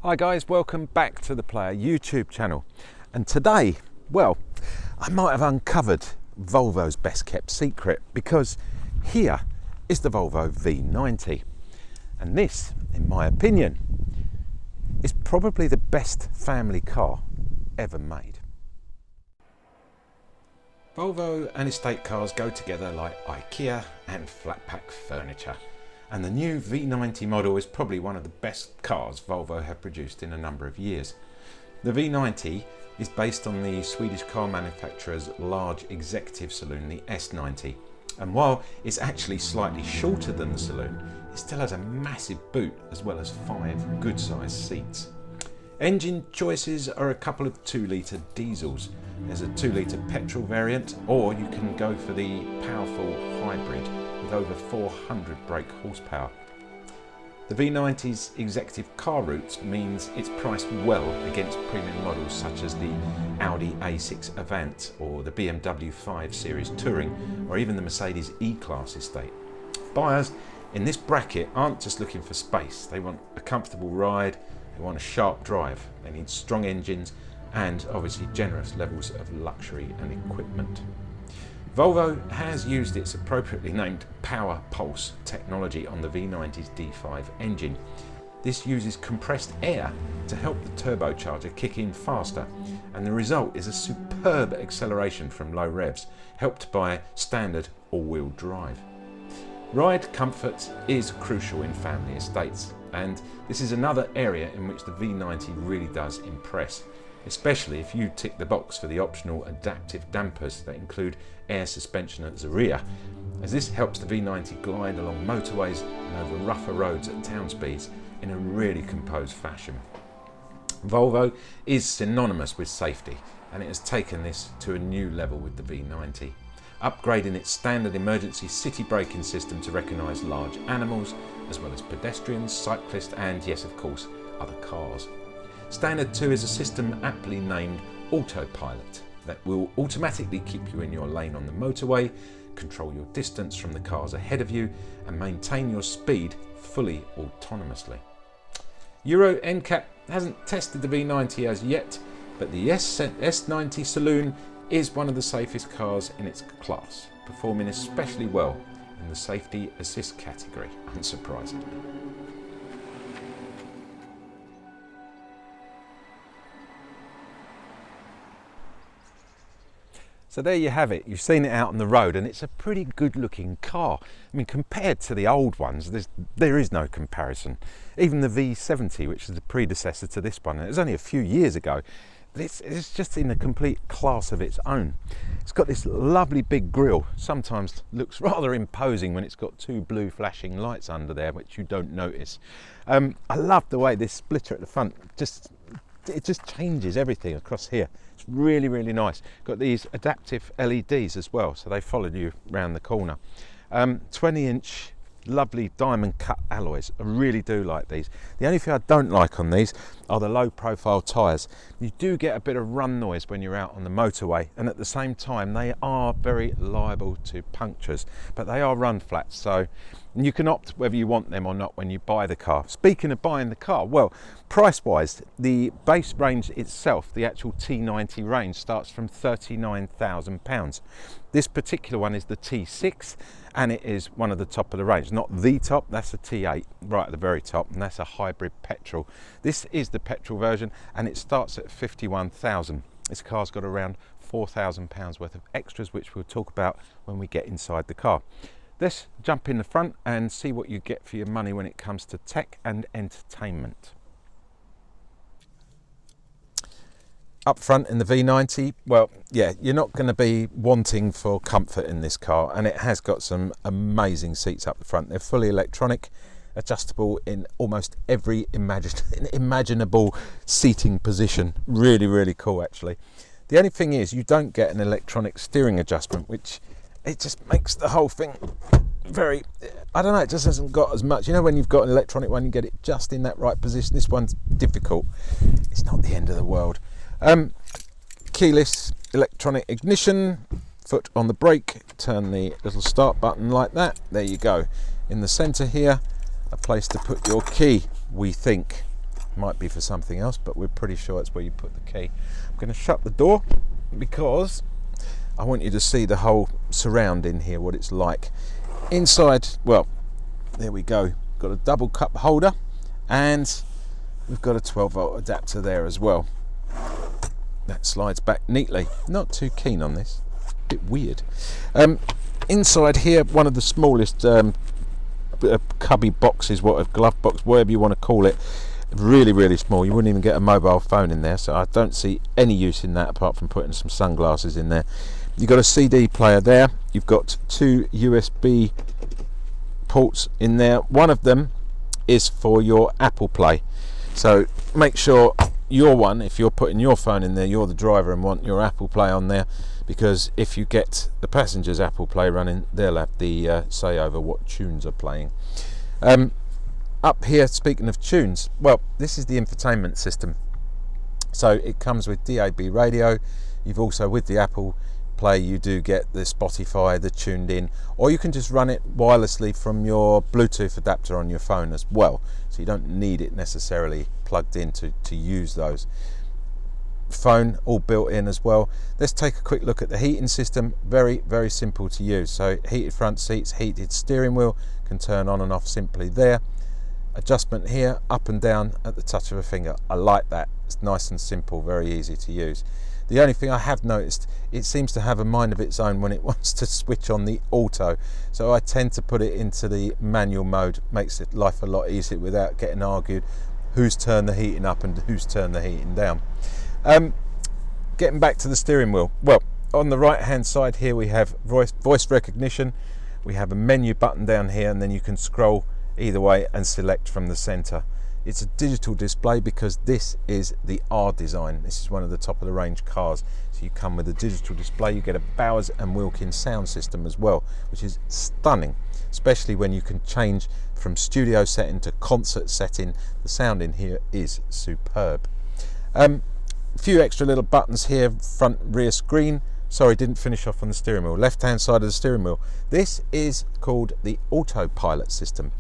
Hi guys, welcome back to the Player YouTube channel. And today, well, I might have uncovered Volvo's best kept secret, because here is the Volvo V90. And this, in my opinion, is probably the best family car ever made. Volvo and estate cars go together like Ikea and flat pack furniture. And the new V90 model is probably one of the best cars Volvo have produced in a number of years. The V90 is based on the Swedish car manufacturer's large executive saloon, the S90. And while it's actually slightly shorter than the saloon, it still has a massive boot as well as 5 good-sized seats. Engine choices are a couple of 2-litre diesels. There's a 2-litre petrol variant, or you can go for the powerful hybrid with over 400 brake horsepower. The V90's executive car routes means it's priced well against premium models such as the Audi A6 Avant or the BMW 5 Series Touring, or even the Mercedes E-Class estate. Buyers in this bracket aren't just looking for space, they want a comfortable ride, they want a sharp drive, they need strong engines and obviously generous levels of luxury and equipment. Volvo has used its appropriately named Power Pulse technology on the V90's D5 engine. This uses compressed air to help the turbocharger kick in faster, and the result is a superb acceleration from low revs, helped by standard all-wheel drive. Ride comfort is crucial in family estates, and this is another area in which the V90 really does impress, especially if you tick the box for the optional adaptive dampers that include air suspension at the rear, as this helps the V90 glide along motorways and over rougher roads at town speeds in a really composed fashion. Volvo is synonymous with safety, and it has taken this to a new level with the V90, upgrading its standard emergency city braking system to recognise large animals as well as pedestrians, cyclists and, yes of course, other cars. Standard 2 is a system aptly named Autopilot that will automatically keep you in your lane on the motorway, control your distance from the cars ahead of you and maintain your speed fully autonomously. Euro NCAP hasn't tested the V90 as yet, but the S90 Saloon is one of the safest cars in its class, performing especially well in the safety assist category, unsurprisingly. So there you have it, you've seen it out on the road, and it's a pretty good looking car. I mean, compared to the old ones, there is no comparison. Even the V70, which is the predecessor to this one, and it was only a few years ago, but it's just in a complete class of its own. It's got this lovely big grille, sometimes looks rather imposing when it's got 2 blue flashing lights under there, which you don't notice. I love the way this splitter at the front it just changes everything across here. It's really, really nice. Got these adaptive LEDs as well, so they follow you around the corner. 20-inch lovely diamond cut alloys. I really do like these. The only thing I don't like on these are the low profile tyres. You do get a bit of run noise when you're out on the motorway, and at the same time they are very liable to punctures, but they are run flats, so you can opt whether you want them or not when you buy the car. Speaking of buying the car, well, price wise, the base range itself, the actual T90 range, starts from £39,000. This particular one is the T6, and it is one of the top of the range. Not the top, that's a T8 right at the very top, and that's a hybrid petrol. This is the petrol version, and it starts at £51,000. This car's got around £4,000 worth of extras, which we'll talk about when we get inside the car. Let's jump in the front and see what you get for your money when it comes to tech and entertainment. Up front in the V90, well, yeah, you're not going to be wanting for comfort in this car, and it has got some amazing seats up the front. They're fully electronic, adjustable in almost every imaginable seating position. Really, really cool, actually. The only thing is you don't get an electronic steering adjustment, which it just makes the whole thing very, I don't know, it just hasn't got as much. You know, when you've got an electronic one, you get it just in that right position. This one's difficult. It's not the end of the world. Keyless electronic ignition, foot on the brake, turn the little start button like that. There you go. In the center here, a place to put your key, we think. might be for something else, but we're pretty sure it's where you put the key. I'm going to shut the door because I want you to see the whole surround in here, what it's like. Inside, well, there we go. Got a double cup holder, and we've got a 12-volt adapter there as well. That slides back neatly. Not too keen on this. A bit weird. Inside here, one of the smallest cubby boxes, glove box, whatever you want to call it. Really, really small. You wouldn't even get a mobile phone in there, so I don't see any use in that apart from putting some sunglasses in there. You've got a CD player there. You've got 2 USB ports in there. One of them is for your Apple Play. So make sure your one, if you're putting your phone in there, you're the driver and want your Apple Play on there, because if you get the passenger's Apple Play running, they'll have the say over what tunes are playing. Up here, speaking of tunes, well, this is the infotainment system. So it comes with DAB radio. You've also, with the Apple Play, you do get the Spotify, the tuned in, or you can just run it wirelessly from your Bluetooth adapter on your phone as well. So you don't need it necessarily plugged in to use those. Phone all built in as well. Let's take a quick look at the heating system. Very, very simple to use. So heated front seats, heated steering wheel, can turn on and off simply there. Adjustment here, up and down at the touch of a finger. I like that. It's nice and simple, very easy to use. The only thing I have noticed, it seems to have a mind of its own when it wants to switch on the auto. So I tend to put it into the manual mode. Makes it life a lot easier without getting argued who's turned the heating up and who's turned the heating down. Getting back to the steering wheel. Well, on the right hand side here we have voice recognition. We have a menu button down here, and then you can scroll either way and select from the center. It's a digital display because this is the R design. This is one of the top of the range cars. So you come with a digital display. You get a Bowers and Wilkins sound system as well, which is stunning, especially when you can change from studio setting to concert setting. The sound in here is superb. A few extra little buttons here, front rear screen. Sorry, didn't finish off on the steering wheel. Left hand side of the steering wheel. This is called the autopilot system.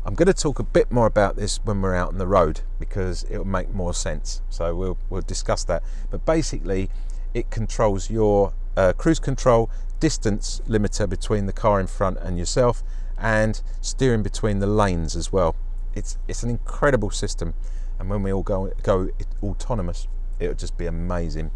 I'm going to talk a bit more about this when we're out on the road because it will make more sense. So we'll discuss that. But basically, it controls your cruise control, distance limiter between the car in front and yourself, and steering between the lanes as well. It's an incredible system, and when we all go autonomous, it'll just be amazing.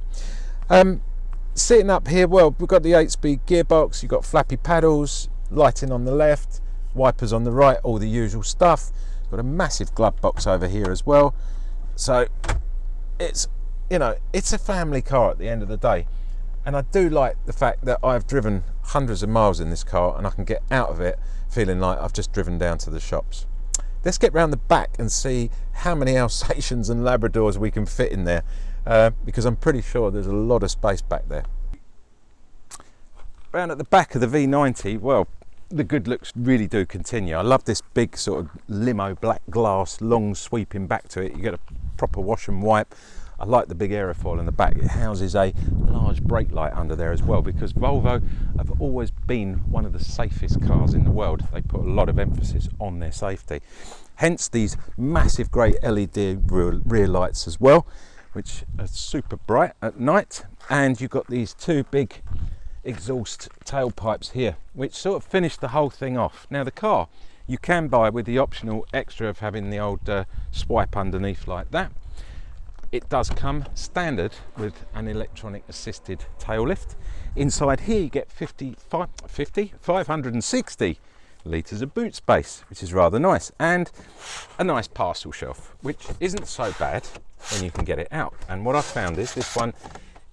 Sitting up here, well, we've got the 8-speed gearbox. You've got flappy paddles, lighting on the left, wipers on the right, all the usual stuff. Got a massive glove box over here as well. So it's, it's a family car at the end of the day. And I do like the fact that I've driven hundreds of miles in this car and I can get out of it feeling like I've just driven down to the shops. Let's get round the back and see how many Alsatians and Labradors we can fit in there, because I'm pretty sure there's a lot of space back there. Round at the back of the V90, well, the good looks really do continue. I love this big sort of limo black glass, long sweeping back to it. You get a proper wash and wipe. I like the big aerofoil in the back. It houses a large brake light under there as well, because Volvo have always been one of the safest cars in the world. They put a lot of emphasis on their safety. Hence these massive grey LED rear lights as well, which are super bright at night. And you've got these two big exhaust tailpipes here, which sort of finish the whole thing off. Now the car you can buy with the optional extra of having the old swipe underneath like that. It does come standard with an electronic assisted tail lift. Inside here you get 560 litres of boot space, which is rather nice, and a nice parcel shelf, which isn't so bad when you can get it out. And what I found is this one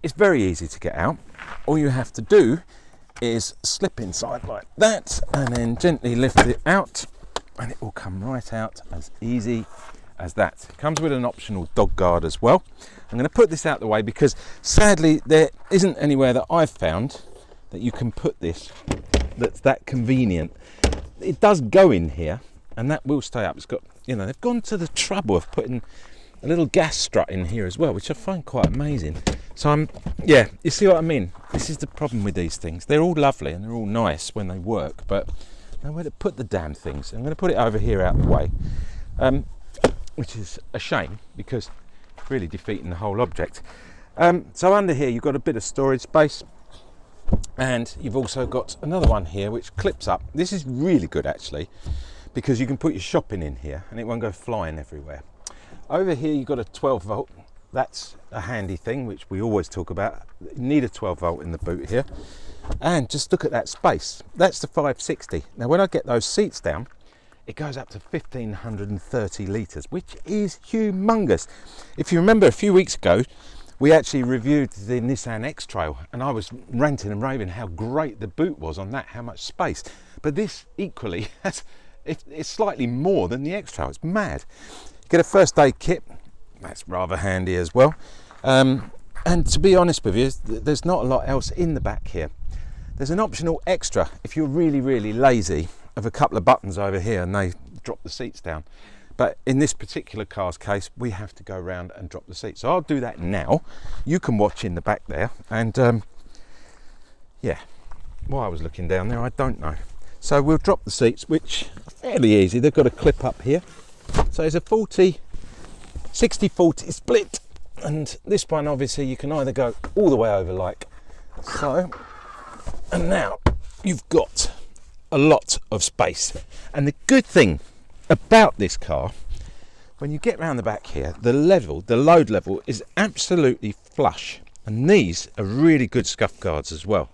is very easy to get out. All you have to do is slip inside like that and then gently lift it out, and it will come right out as easy as that. It comes with an optional dog guard as well. I'm going to put this out the way because sadly there isn't anywhere that I've found that you can put this that's that convenient. It does go in here and that will stay up. It's got, they've gone to the trouble of putting a little gas strut in here as well, which I find quite amazing. So you see what I mean? This is the problem with these things. They're all lovely and they're all nice when they work, but nowhere to put the damn things. I'm going to put it over here out the way. which is a shame because it's really defeating the whole object. So under here you've got a bit of storage space, and you've also got another one here which clips up. This is really good actually, because you can put your shopping in here and it won't go flying everywhere. Over here you've got a 12 volt. That's a handy thing which we always talk about. You need a 12 volt in the boot here. And just look at that space. That's the 560. Now when I get those seats down, it goes up to 1530 litres, which is humongous. If you remember a few weeks ago, we actually reviewed the Nissan X-Trail, and I was ranting and raving how great the boot was on that, how much space. But this equally, it's slightly more than the X-Trail. It's mad. You get a first aid kit. That's rather handy as well. And to be honest with you, there's not a lot else in the back here. There's an optional extra if you're really, really lazy, of a couple of buttons over here and they drop the seats down. But in this particular car's case, we have to go around and drop the seats. So I'll do that now. You can watch in the back there. And yeah, why I was looking down there, I don't know. So we'll drop the seats, which are fairly easy. They've got a clip up here. So it's a 60-40 split. And this one, obviously, you can either go all the way over like so. And now you've got a lot of space. And the good thing about this car, when you get around the back here, the load level is absolutely flush. And these are really good scuff guards as well.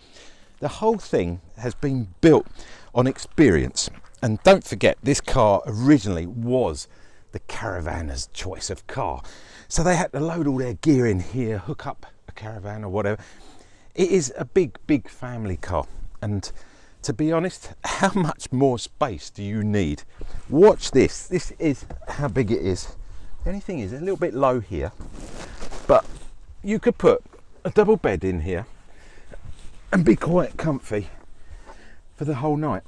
The whole thing has been built on experience. And don't forget, this car originally was the caravanner's choice of car. So they had to load all their gear in here, hook up a caravan or whatever. It is a big, big family car. And to be honest, how much more space do you need? Watch this. This is how big it is. The only thing is a little bit low here, but you could put a double bed in here and be quite comfy for the whole night.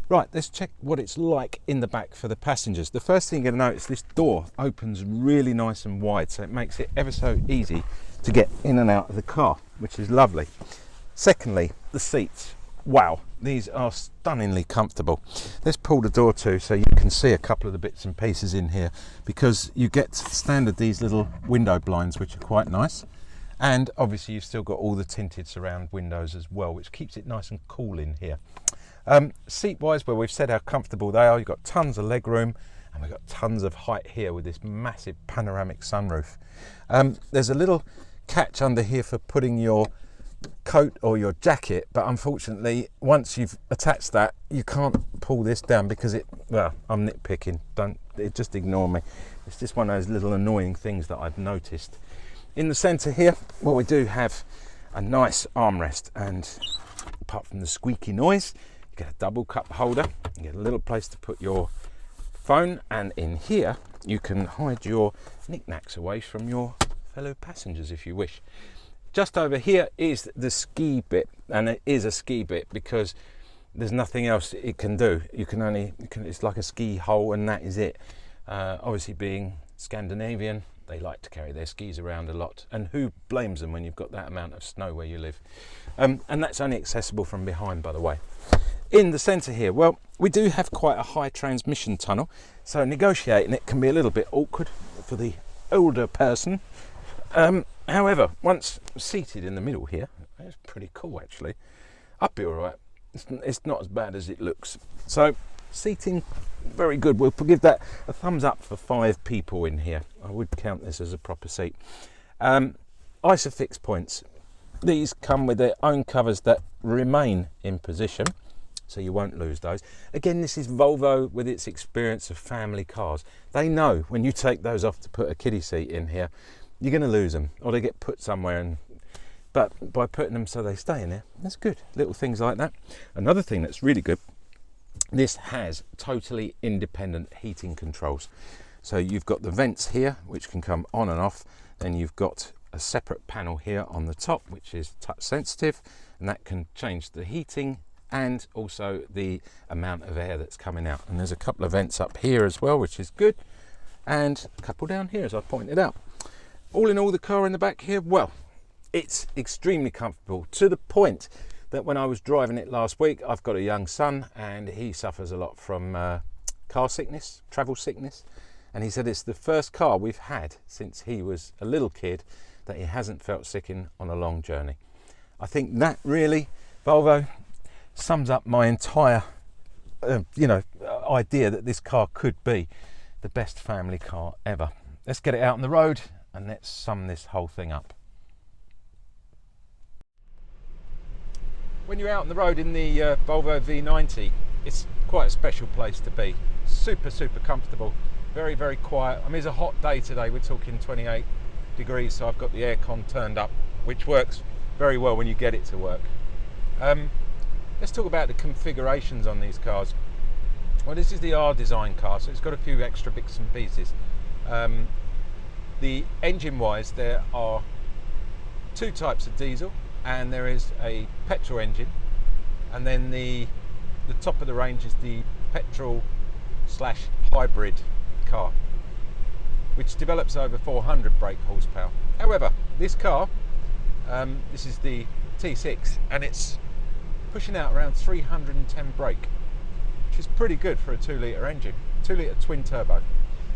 Right, let's check what it's like in the back for the passengers. The first thing you're going to notice, this door opens really nice and wide, so it makes it ever so easy to get in and out of the car, which is lovely. Secondly, the seats. Wow, these are stunningly comfortable. Let's pull the door to so you can see a couple of the bits and pieces in here, because you get standard these little window blinds, which are quite nice. And obviously you've still got all the tinted surround windows as well, which keeps it nice and cool in here. Seat wise, where we've said how comfortable they are, you've got tons of leg room, and we've got tons of height here with this massive panoramic sunroof. There's a little catch under here for putting your coat or your jacket, but unfortunately once you've attached that, you can't pull this down because well, I'm nitpicking, just ignore me. It's just one of those little annoying things that I've noticed. In the centre here, well, we do have a nice armrest, and apart from the squeaky noise, you get a double cup holder, you get a little place to put your phone, and in here you can hide your knickknacks away from your fellow passengers if you wish. Just over here is the ski bit, and it is a ski bit because there's nothing else it can do. It's like a ski hole, and that is it. Obviously, being Scandinavian, they like to carry their skis around a lot, and who blames them when you've got that amount of snow where you live? And that's only accessible from behind, by the way. In the centre here, well, we do have quite a high transmission tunnel, so negotiating it can be a little bit awkward for the older person. However, once seated in the middle here, it's pretty cool actually. I'd be all right. It's not as bad as it looks. So seating, very good. We'll give that a thumbs up for 5 people in here. I would count this as a proper seat. Isofix points. These come with their own covers that remain in position, so you won't lose those. Again, this is Volvo with its experience of family cars. They know when you take those off to put a kiddie seat in here, you're going to lose them, or they get put somewhere. But by putting them so they stay in there, that's good. Little things like that. Another thing that's really good, this has totally independent heating controls. So you've got the vents here, which can come on and off. Then you've got a separate panel here on the top, which is touch sensitive, and that can change the heating and also the amount of air that's coming out. And there's a couple of vents up here as well, which is good, and a couple down here, as I pointed out. All in all, the car in the back here, well, it's extremely comfortable, to the point that when I was driving it last week, I've got a young son and he suffers a lot from car sickness, travel sickness. And he said it's the first car we've had since he was a little kid that he hasn't felt sick in on a long journey. I think that really, Volvo, sums up my entire idea that this car could be the best family car ever. Let's get it out on the road and let's sum this whole thing up. When you're out on the road in the Volvo V90, it's quite a special place to be. Super comfortable, very quiet. I mean, it's a hot day today, we're talking 28 degrees, so I've got the aircon turned up, which works very well when you get it to work. Let's talk about the configurations on these cars. Well, this is the R design car, so it's got a few extra bits and pieces. The engine wise, there are two types of diesel, and there is a petrol engine, and then the top of the range is the petrol / hybrid car, which develops over 400 brake horsepower. However, this car, this is the T6, and it's pushing out around 310 brake, which is pretty good for a 2-litre engine, 2-litre twin turbo.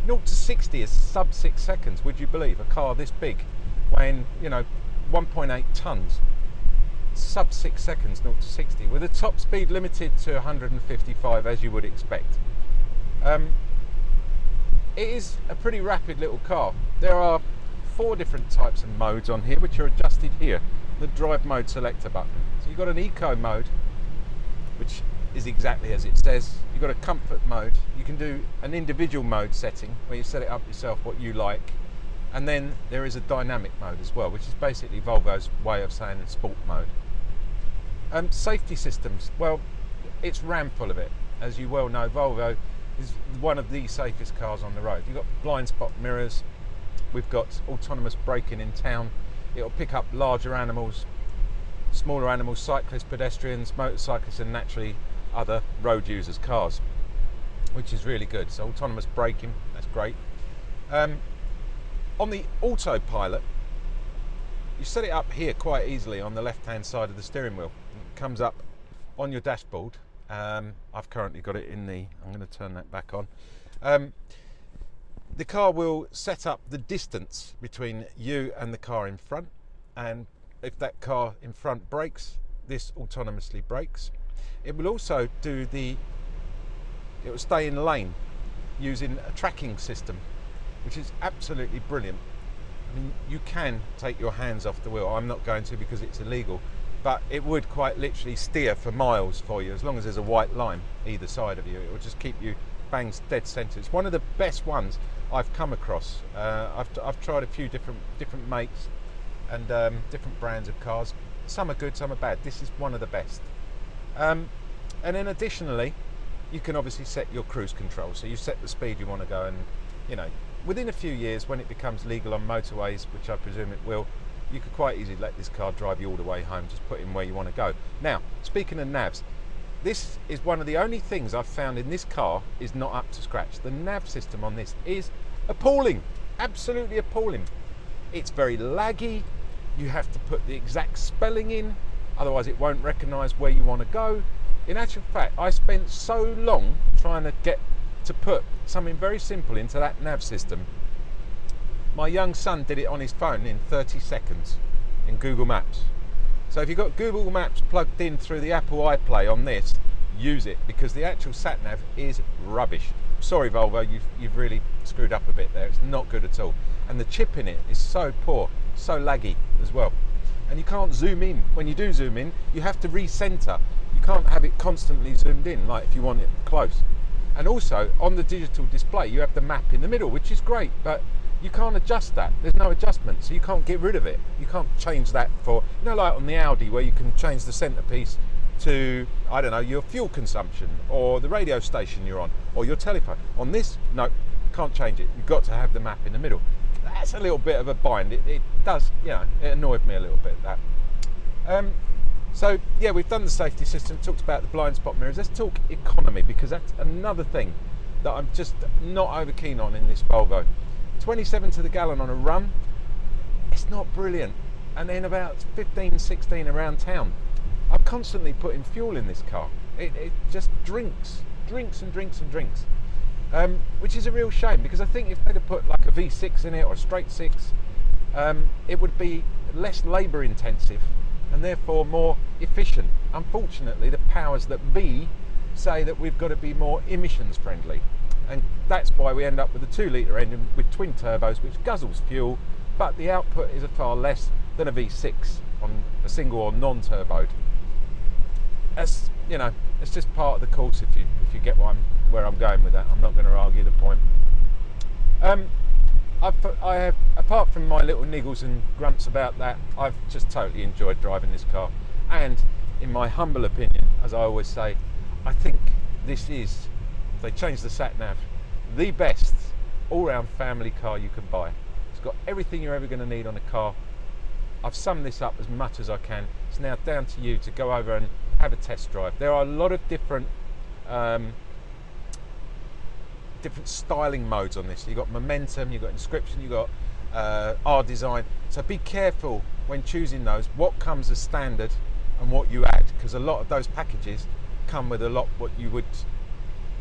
0 to 60 is sub 6 seconds, would you believe? A car this big, weighing 1.8 tonnes, sub 6 seconds 0 to 60, with a top speed limited to 155 as you would expect. It is a pretty rapid little car. There are 4 different types of modes on here, which are adjusted here, the drive mode selector button. So you've got an eco mode, which is exactly as it says. You've got a comfort mode. You can do an individual mode setting where you set it up yourself what you like, and then there is a dynamic mode as well, which is basically Volvo's way of saying sport mode. Safety systems, well, it's rammed full of it. As you well know, Volvo is one of the safest cars on the road. You've got blind spot mirrors, we've got autonomous braking in town. It'll pick up larger animals, smaller animals, cyclists, pedestrians, motorcyclists, and naturally other road users' cars, which is really good. So autonomous braking, that's great. On the autopilot, you set it up here quite easily on the left hand side of the steering wheel. It comes up on your dashboard. I've currently got it in the, I'm going to turn that back on. The car will set up the distance between you and the car in front, and if that car in front brakes, this autonomously brakes. It will also do it will stay in lane using a tracking system, which is absolutely brilliant. I mean, you can take your hands off the wheel. I'm not going to because it's illegal, but it would quite literally steer for miles for you as long as there's a white line either side of you. It will just keep you bang dead centre. It's one of the best ones I've come across. I've tried a few different makes and different brands of cars. Some are good, some are bad. This is one of the best. And then additionally, you can obviously set your cruise control. So you set the speed you want to go, and within a few years, when it becomes legal on motorways, which I presume it will, you could quite easily let this car drive you all the way home. Just put in where you want to go. Now, speaking of navs, this is one of the only things I've found in this car is not up to scratch. The nav system on this is appalling, absolutely appalling. It's very laggy. You have to put the exact spelling in, otherwise it won't recognise where you want to go. In actual fact, I spent so long trying to get to put something very simple into that nav system. My young son did it on his phone in 30 seconds in Google Maps. So if you've got Google Maps plugged in through the Apple iPlay on this, use it, because the actual sat nav is rubbish. Sorry Volvo, you've really screwed up a bit there. It's not good at all. And the chip in it is so poor, so laggy as well. And you can't zoom in. When you do zoom in, you have to recenter. You can't have it constantly zoomed in, like if you want it close. And also, on the digital display, you have the map in the middle, which is great, but you can't adjust that. There's no adjustment, so you can't get rid of it. You can't change that for, like on the Audi, where you can change the centerpiece to, I don't know, your fuel consumption, or the radio station you're on, or your telephone. On this, no, can't change it. You've got to have the map in the middle. That's a little bit of a bind. It does, it annoyed me a little bit, that. So yeah, we've done the safety system, talked about the blind spot mirrors. Let's talk economy, because that's another thing that I'm just not over keen on in this Volvo. 27 to the gallon on a run, it's not brilliant. And then about 15, 16 around town. I'm constantly putting fuel in this car. It just drinks, which is a real shame, because I think if they'd have put like a V6 in it or a straight six, it would be less labour intensive and therefore more efficient. Unfortunately, the powers that be say that we've got to be more emissions friendly, and that's why we end up with a 2-litre engine with twin turbos which guzzles fuel, but the output is far less than a V6 on a single or non-turboed. As you know, it's just part of the course. If you get where I'm going with that, I'm not going to argue the point. I have, apart from my little niggles and grunts about that, I've just totally enjoyed driving this car. And in my humble opinion, as I always say, I think this is, if they change the sat nav, the best all-round family car you can buy. It's got everything you're ever going to need on a car. I've summed this up as much as I can. It's now down to you to go over and have a test drive. There are a lot of different styling modes on this. You've got momentum, you've got inscription, you've got R design. So be careful when choosing those, what comes as standard and what you add, because a lot of those packages come with a lot what you would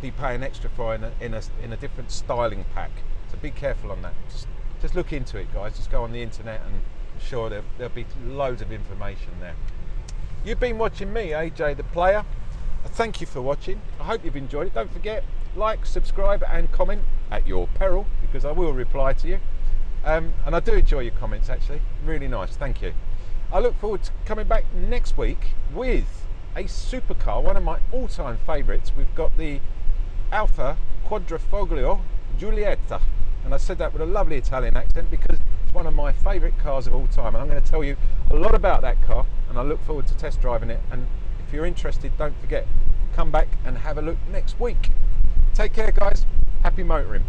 be paying extra for in a different styling pack. So be careful on that. Just look into it, guys. Just go on the internet and I'm sure there'll be loads of information there. You've been watching me, AJ the Player. Thank you for watching. I hope you've enjoyed it. Don't forget, like, subscribe and comment at your peril, because I will reply to you. And I do enjoy your comments, actually. Really nice, thank you. I look forward to coming back next week with a supercar, one of my all-time favourites. We've got the Alfa Quadrifoglio Giulietta. And I said that with a lovely Italian accent because it's one of my favourite cars of all time. And I'm going to tell you a lot about that car, and I look forward to test driving it. And if you're interested, don't forget, come back and have a look next week. Take care, guys. Happy motoring.